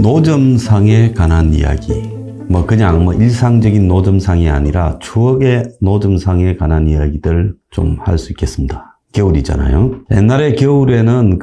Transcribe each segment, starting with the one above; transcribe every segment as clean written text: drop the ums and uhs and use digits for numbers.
노점상에 관한 이야기. 그냥 일상적인 노점상이 아니라 추억의 노점상에 관한 이야기들 좀 할 수 있겠습니다. 겨울이잖아요. 옛날에 겨울에는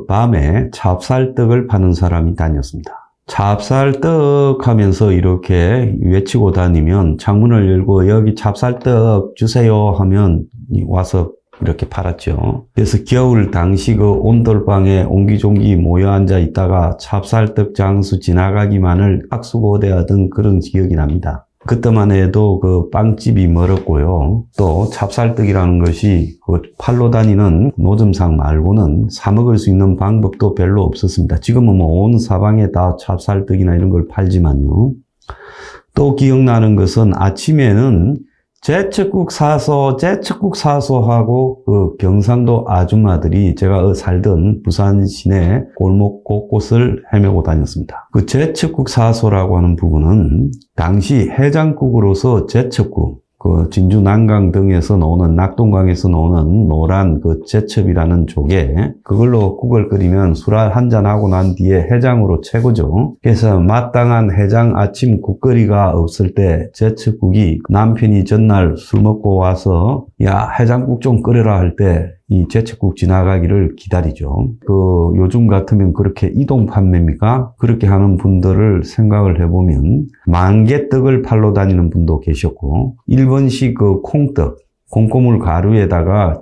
밤에 찹쌀떡을 파는 사람이 다녔습니다. 찹쌀떡 하면서 이렇게 외치고 다니면 창문을 열고 여기 찹쌀떡 주세요 하면 와서 이렇게 팔았죠. 그래서 겨울 당시 온돌방에 옹기종기 모여 앉아 있다가 찹쌀떡 장수 지나가기만을 악수고대하던 그런 기억이 납니다. 그때만 해도 빵집이 멀었고요. 또 찹쌀떡이라는 것이 팔로 다니는 노점상 말고는 사 먹을 수 있는 방법도 별로 없었습니다. 지금은 온 사방에 다 찹쌀떡이나 이런 걸 팔지만요. 또 기억나는 것은 아침에는 제철국 사서 하고 경상도 아줌마들이 제가 살던 부산 시내 골목 곳곳을 헤매고 다녔습니다. 제철국 사소라고 하는 부분은 당시 해장국으로서 제철국, 진주 난강 등에서 나오는 낙동강에서 나오는 노란 제첩이라는 조개, 그걸로 국을 끓이면 술 한잔 하고 난 뒤에 해장으로 최고죠. 그래서 마땅한 해장 아침 국거리가 없을 때 제첩국이 남편이 전날 술 먹고 와서 야 해장국 좀 끓여라 할 때 이 제첩국 지나가기를 기다리죠. 요즘 같으면 그렇게 이동 판매입니까? 그렇게 하는 분들을 생각을 해보면 만개떡을 팔러 다니는 분도 계셨고, 일본식 콩떡, 콩고물 가루에다가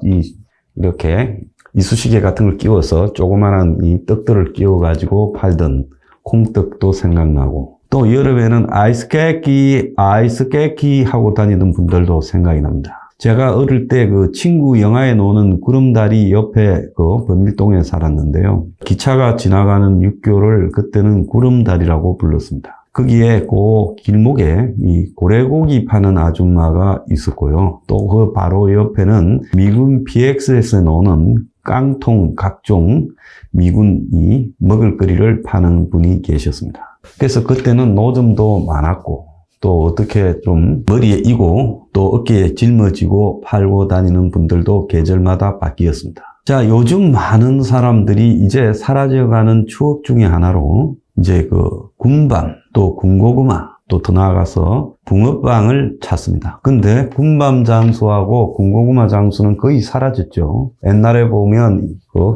이렇게 이쑤시개 같은 걸 끼워서 조그만한 이 떡들을 끼워가지고 팔던 콩떡도 생각나고, 또 여름에는 아이스 깨끼 하고 다니던 분들도 생각이 납니다. 제가 어릴 때 친구 영화에 나오는 구름다리 옆에 범일동에 살았는데요. 기차가 지나가는 육교를 그때는 구름다리라고 불렀습니다. 거기에 길목에 이 고래고기 파는 아줌마가 있었고요. 또 바로 옆에는 미군 PX에서 나오는 깡통 각종 미군이 먹을거리를 파는 분이 계셨습니다. 그래서 그때는 노점도 많았고, 또 어떻게 좀 머리에 이고 또 어깨에 짊어지고 팔고 다니는 분들도 계절마다 바뀌었습니다. 자, 요즘 많은 사람들이 이제 사라져가는 추억 중에 하나로 이제 군밤, 또 군고구마, 또 더 나아가서 붕어빵을 찾습니다. 근데 군밤 장수하고 군고구마 장수는 거의 사라졌죠. 옛날에 보면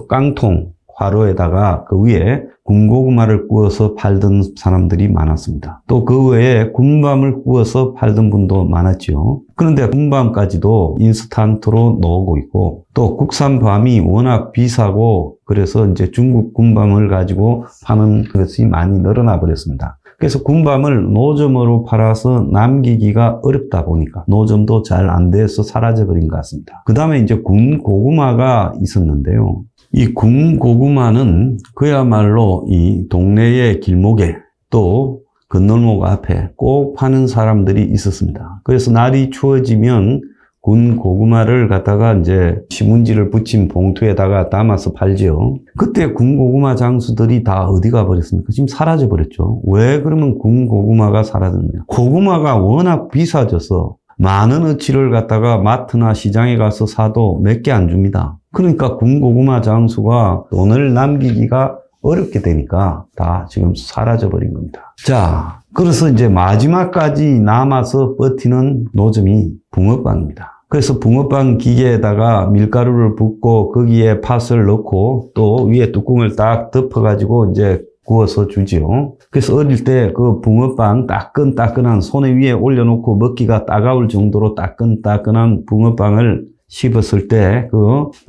깡통 화로에다가 위에 군고구마를 구워서 팔던 사람들이 많았습니다. 또 그 외에 군밤을 구워서 팔던 분도 많았죠. 그런데 군밤까지도 인스턴트로 나오고 있고, 또 국산 밤이 워낙 비싸고 그래서 이제 중국 군밤을 가지고 파는 것이 많이 늘어나 버렸습니다. 그래서 군밤을 노점으로 팔아서 남기기가 어렵다 보니까 노점도 잘 안 돼서 사라져 버린 것 같습니다. 그 다음에 이제 군고구마가 있었는데요. 이 군고구마는 그야말로 이 동네의 길목에 또 건널목 앞에 꼭 파는 사람들이 있었습니다. 그래서 날이 추워지면 군고구마를 갖다가 이제 신문지를 붙인 봉투에다가 담아서 팔죠. 그때 군고구마 장수들이 다 어디 가버렸습니까? 지금 사라져 버렸죠. 왜 그러면 군고구마가 사라졌냐? 고구마가 워낙 비싸져서 많은 어치를 갖다가 마트나 시장에 가서 사도 몇 개 안 줍니다. 그러니까 군고구마 장수가 돈을 남기기가 어렵게 되니까 다 지금 사라져 버린 겁니다. 자, 그래서 이제 마지막까지 남아서 버티는 노점이 붕어빵입니다. 그래서 붕어빵 기계에다가 밀가루를 붓고 거기에 팥을 넣고 또 위에 뚜껑을 딱 덮어가지고 이제 구워서 주지요. 그래서 어릴 때 붕어빵 따끈따끈한 손에 위에 올려놓고 먹기가 따가울 정도로 따끈따끈한 붕어빵을 씹었을 때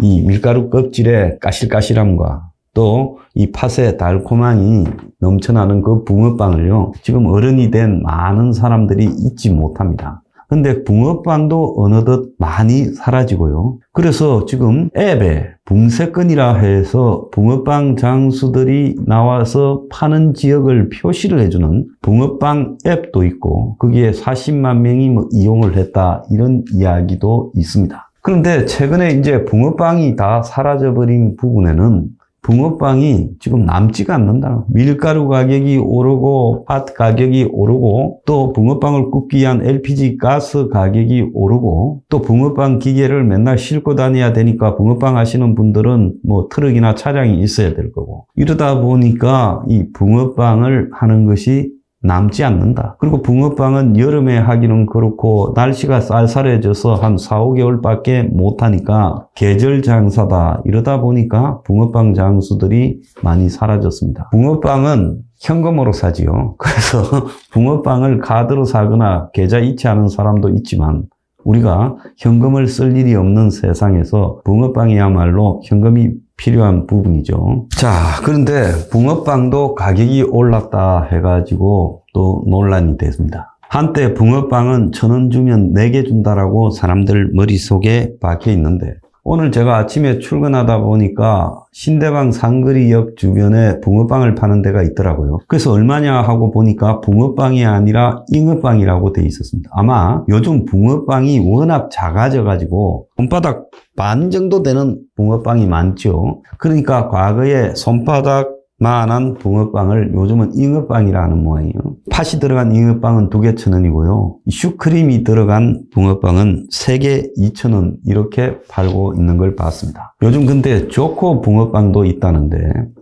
이 밀가루 껍질의 까실까실함과 또 이 팥의 달콤함이 넘쳐나는 붕어빵을요, 지금 어른이 된 많은 사람들이 잊지 못합니다. 근데 붕어빵도 어느덧 많이 사라지고요. 그래서 지금 앱에 붕세권이라 해서 붕어빵 장수들이 나와서 파는 지역을 표시를 해주는 붕어빵 앱도 있고, 거기에 40만 명이 이용을 했다, 이런 이야기도 있습니다. 그런데 최근에 이제 붕어빵이 다 사라져버린 부분에는 붕어빵이 지금 남지가 않는다. 밀가루 가격이 오르고 팥 가격이 오르고 또 붕어빵을 굽기 위한 LPG 가스 가격이 오르고 또 붕어빵 기계를 맨날 싣고 다녀야 되니까 붕어빵 하시는 분들은 뭐 트럭이나 차량이 있어야 될 거고 이러다 보니까 이 붕어빵을 하는 것이 남지 않는다. 그리고 붕어빵은 여름에 하기는 그렇고 날씨가 쌀쌀해져서 한 4, 5개월밖에 못하니까 계절 장사다. 이러다 보니까 붕어빵 장수들이 많이 사라졌습니다. 붕어빵은 현금으로 사지요. 그래서 붕어빵을 카드로 사거나 계좌 이체하는 사람도 있지만 우리가 현금을 쓸 일이 없는 세상에서 붕어빵이야말로 현금이 필요한 부분이죠. 자, 그런데 붕어빵도 가격이 올랐다 해가지고 또 논란이 됐습니다. 한때 붕어빵은 1,000원 주면 4개 준다라고 사람들 머릿속에 박혀 있는데 오늘 제가 아침에 출근하다 보니까 신대방 상거리역 주변에 붕어빵을 파는 데가 있더라고요. 그래서 얼마냐 하고 보니까 붕어빵이 아니라 잉어빵이라고 돼 있었습니다. 아마 요즘 붕어빵이 워낙 작아져가지고 손바닥 반 정도 되는 붕어빵이 많죠. 그러니까 과거에 손바닥 만한 붕어빵을 요즘은 잉어빵이라 하는 모양이에요. 팥이 들어간 잉어빵은 2개 1,000원이고요. 슈크림이 들어간 붕어빵은 3개 2,000원 이렇게 팔고 있는 걸 봤습니다. 요즘 근데 초코 붕어빵도 있다는데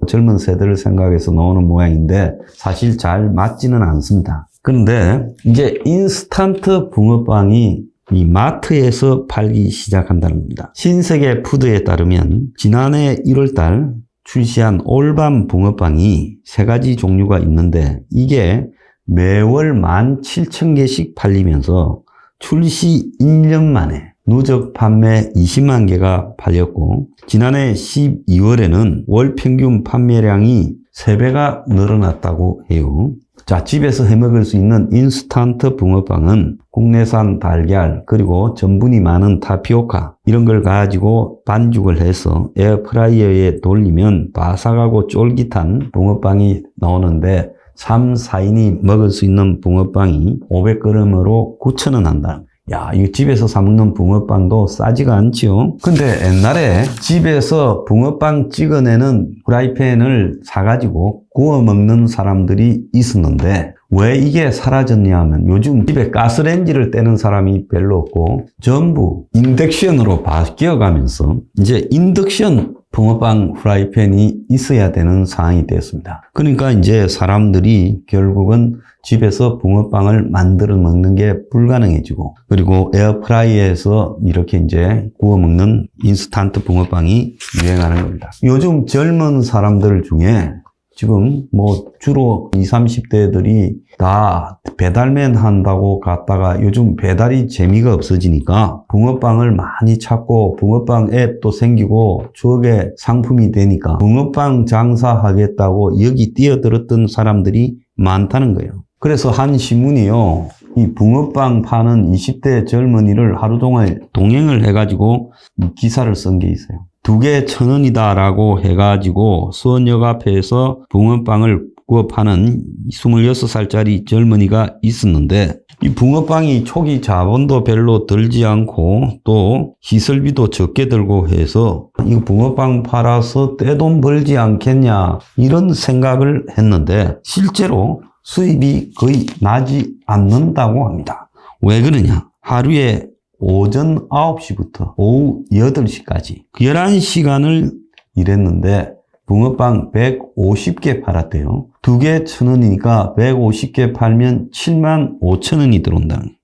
젊은 세대를 생각해서 나오는 모양인데 사실 잘 맞지는 않습니다. 그런데 이제 인스턴트 붕어빵이 이 마트에서 팔기 시작한다는 겁니다. 신세계 푸드에 따르면 지난해 1월달 출시한 올밤 붕어빵이 3가지 종류가 있는데 이게 매월 17,000개씩 팔리면서 출시 1년 만에 누적 판매 20만 개가 팔렸고 지난해 12월에는 월 평균 판매량이 3배가 늘어났다고 해요. 자, 집에서 해먹을 수 있는 인스턴트 붕어빵은 국내산 달걀 그리고 전분이 많은 타피오카 이런 걸 가지고 반죽을 해서 에어프라이어에 돌리면 바삭하고 쫄깃한 붕어빵이 나오는데 3, 4인이 먹을 수 있는 붕어빵이 500g으로 9,000원 한다. 야, 이거 집에서 사 먹는 붕어빵도 싸지가 않지요. 근데 옛날에 집에서 붕어빵 찍어내는 프라이팬을 사가지고 구워 먹는 사람들이 있었는데 왜 이게 사라졌냐 하면 요즘 집에 가스레인지를 떼는 사람이 별로 없고 전부 인덕션으로 바뀌어가면서 이제 인덕션 붕어빵 프라이팬이 있어야 되는 상황이 되었습니다. 그러니까 이제 사람들이 결국은 집에서 붕어빵을 만들어 먹는 게 불가능해지고 그리고 에어프라이어에서 이렇게 이제 구워 먹는 인스턴트 붕어빵이 유행하는 겁니다. 요즘 젊은 사람들 중에 지금 뭐 주로 20, 30대들이 다 배달맨 한다고 갔다가 요즘 배달이 재미가 없어지니까 붕어빵을 많이 찾고 붕어빵 앱도 생기고 추억의 상품이 되니까 붕어빵 장사하겠다고 여기 뛰어들었던 사람들이 많다는 거예요. 그래서 한 신문이요, 이 붕어빵 파는 20대 젊은이를 하루 종일 동행을 해가지고 기사를 쓴 게 있어요. 2개 1,000원이다 라고 해가지고 수원역 앞에서 붕어빵을 구워 파는 26살짜리 젊은이가 있었는데 이 붕어빵이 초기 자본도 별로 들지 않고 또 시설비도 적게 들고 해서 이 붕어빵 팔아서 떼돈 벌지 않겠냐 이런 생각을 했는데 실제로 수입이 거의 나지 않는다고 합니다. 왜 그러냐? 하루에 오전 9시부터 오후 8시까지 11시간을 일했는데 붕어빵 150개 팔았대요. 2개 1,000원이니까 150개 팔면 75,000원이 들어온다는 거예요.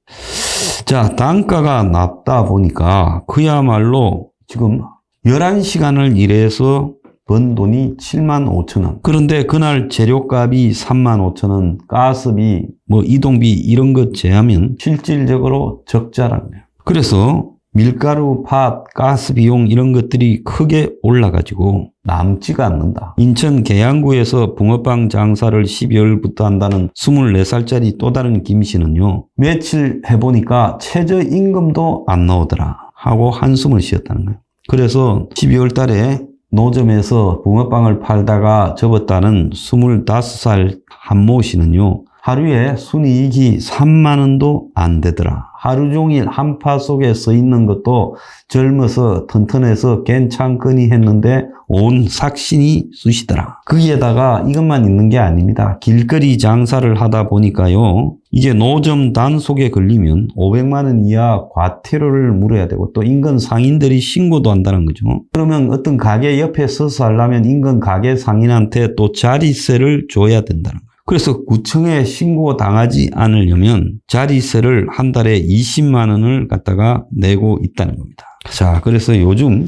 자, 단가가 낮다 보니까 그야말로 지금 11시간을 일해서 번 돈이 75,000원. 그런데 그날 재료값이 35,000원, 가스비, 뭐 이동비 이런 것 제하면 실질적으로 적자라는 거예요. 그래서 밀가루, 팥, 가스 비용 이런 것들이 크게 올라가지고 남지가 않는다. 인천 계양구에서 붕어빵 장사를 12월부터 한다는 24살짜리 또 다른 김 씨는요, 며칠 해보니까 최저임금도 안 나오더라 하고 한숨을 쉬었다는 거예요. 그래서 12월 달에 노점에서 붕어빵을 팔다가 접었다는 25살 한모 씨는요, 하루에 순이익이 3만 원도 안 되더라. 하루 종일 한파 속에 서 있는 것도 젊어서 튼튼해서 괜찮거니 했는데 온 삭신이 쑤시더라. 거기에다가 이것만 있는 게 아닙니다. 길거리 장사를 하다 보니까요. 이게 노점 단속에 걸리면 500만 원 이하 과태료를 물어야 되고 또 인근 상인들이 신고도 한다는 거죠. 그러면 어떤 가게 옆에 서서 하려면 인근 가게 상인한테 또 자리세를 줘야 된다는 거예요. 그래서 구청에 신고 당하지 않으려면 자리세를 한 달에 20만 원을 갖다가 내고 있다는 겁니다. 자, 그래서 요즘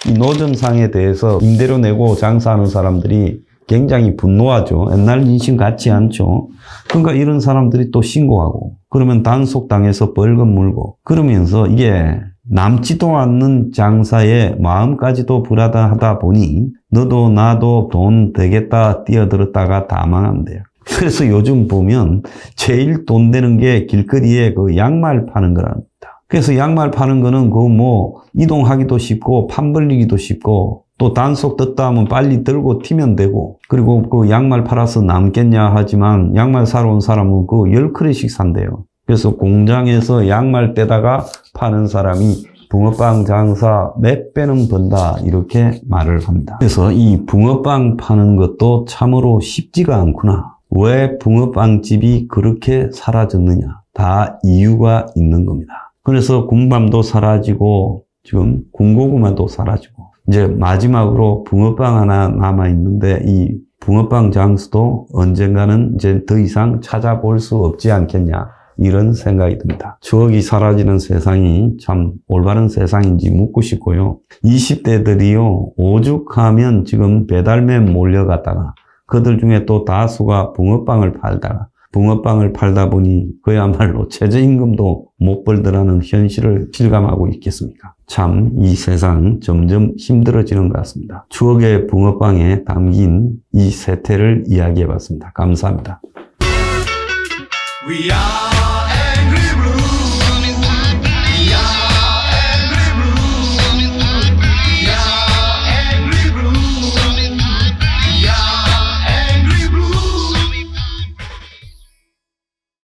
이 노점상에 대해서 임대료 내고 장사하는 사람들이 굉장히 분노하죠. 옛날 인심 같지 않죠. 그러니까 이런 사람들이 또 신고하고 그러면 단속당해서 벌금 물고 그러면서 이게 남지도 않는 장사에 마음까지도 불안하다 보니 너도 나도 돈 되겠다 뛰어들었다가 다 망한대요. 그래서 요즘 보면 제일 돈 되는 게 길거리에 그 양말 파는 거랍니다. 그래서 양말 파는 거는 그 뭐 이동하기도 쉽고 판 벌리기도 쉽고 또 단속 떴다 하면 빨리 들고 튀면 되고 그리고 그 양말 팔아서 남겠냐 하지만 양말 사러 온 사람은 그 10그릇씩 산대요. 그래서 공장에서 양말 떼다가 파는 사람이 붕어빵 장사 몇 배는 번다 이렇게 말을 합니다. 그래서 이 붕어빵 파는 것도 참으로 쉽지가 않구나. 왜 붕어빵집이 그렇게 사라졌느냐? 다 이유가 있는 겁니다. 그래서 군밤도 사라지고 지금 군고구마도 사라지고 이제 마지막으로 붕어빵 하나 남아있는데 이 붕어빵 장수도 언젠가는 이제 더 이상 찾아볼 수 없지 않겠냐 이런 생각이 듭니다. 추억이 사라지는 세상이 참 올바른 세상인지 묻고 싶고요. 20대들이요 오죽하면 지금 배달맨 몰려갔다가 그들 중에 또 다수가 붕어빵을 팔다 보니 그야말로 최저임금도 못 벌더라는 현실을 실감하고 있겠습니까? 참 이 세상 점점 힘들어지는 것 같습니다. 추억의 붕어빵에 담긴 이 세태를 이야기해봤습니다. 감사합니다.